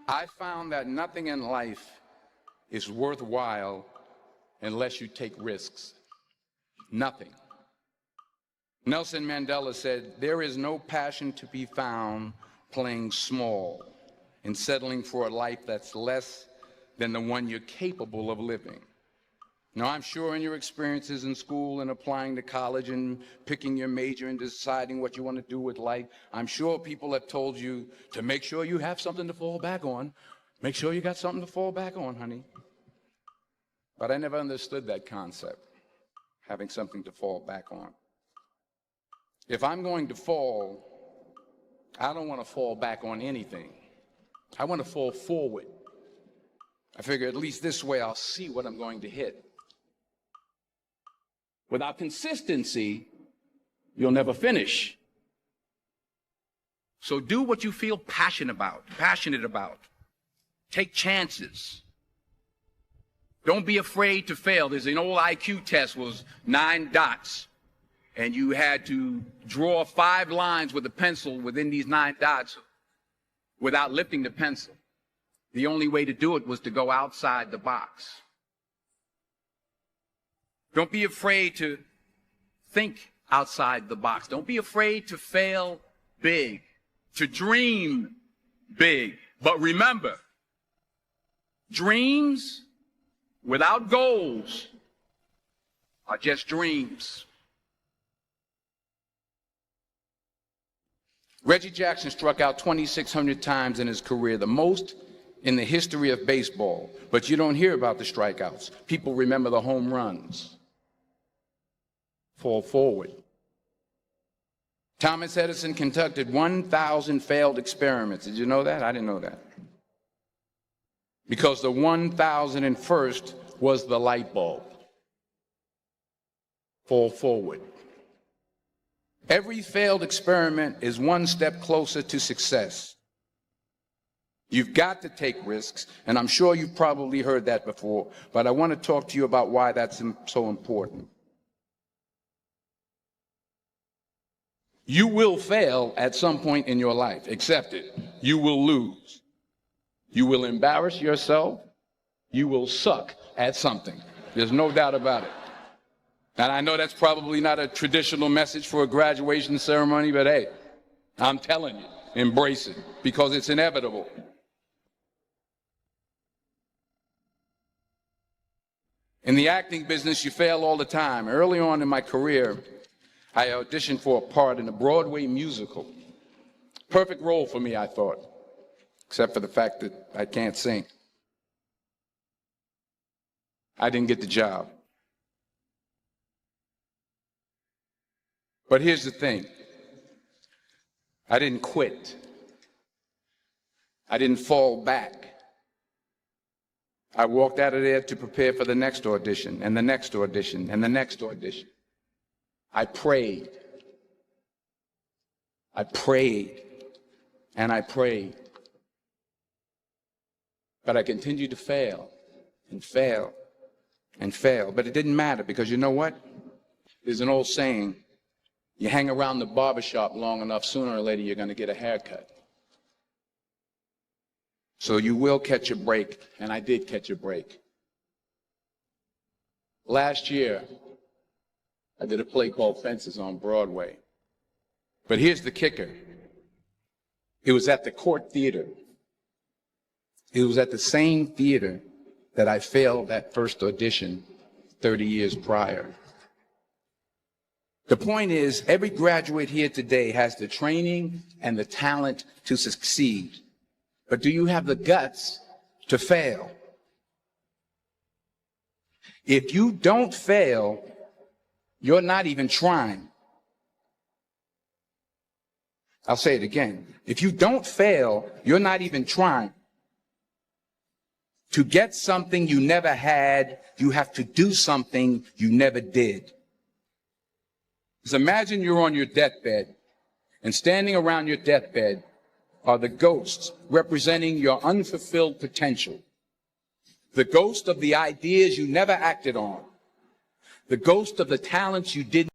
I found that nothing in life is worthwhile unless you take risks. Nothing. Nelson Mandela said, "There is no passion to be found playing small and settling for a life that's less than the one you're capable of living." Now, I'm sure in your experiences in school and applying to college and picking your major and deciding what you want to do with life, I'm sure people have told you to make sure you have something to fall back on. Make sure you got something to fall back on, honey. But I never understood that concept, having something to fall back on. If I'm going to fall, I don't want to fall back on anything. I want to fall forward. I figure at least this way I'll see what I'm going to hit. Without consistency, you'll never finish. So do what you feel passionate about. Take chances. Don't be afraid to fail. There's an old IQ test, was 9 dots. And you had to draw 5 lines with a pencil within these 9 dots without lifting the pencil. The only way to do it was to go outside the box. Don't be afraid to think outside the box. Don't be afraid to fail big, to dream big. But remember, dreams without goals are just dreams. Reggie Jackson struck out 2,600 times in his career, the most in the history of baseball. But you don't hear about the strikeouts. People remember the home runs. Fall forward. Thomas Edison conducted 1,000 failed experiments. Did you know that? I didn't know that. Because the 1,001st was the light bulb. Fall forward. Every failed experiment is one step closer to success. You've got to take risks, and I'm sure you've probably heard that before, but I want to talk to you about why that's so important. You will fail at some point in your life. Accept it. You will lose. You will embarrass yourself. You will suck at something. There's no doubt about it. And I know that's probably not a traditional message for a graduation ceremony, but hey, I'm telling you, embrace it, because it's inevitable. In the acting business, you fail all the time. Early on in my career, I auditioned for a part in a Broadway musical. Perfect role for me, I thought, except for the fact that I can't sing. I didn't get the job. But here's the thing. I didn't quit. I didn't fall back. I walked out of there to prepare for the next audition, and the next audition, and the next audition. I prayed. I prayed. And I prayed. But I continued to fail and fail and fail. But it didn't matter, because you know what? There's an old saying, you hang around the barbershop long enough, sooner or later you're going to get a haircut. So you will catch a break, and I did catch a break. Last year, I did a play called Fences on Broadway. But here's the kicker. It was at the Court Theater. It was at the same theater that I failed that first audition 30 years prior. The point is, every graduate here today has the training and the talent to succeed. But do you have the guts to fail? If you don't fail, you're not even trying. I'll say it again. If you don't fail, you're not even trying. To get something you never had, you have to do something you never did. Just imagine you're on your deathbed, and standing around your deathbed are the ghosts representing your unfulfilled potential. The ghost of the ideas you never acted on. The ghost of the talents you didn't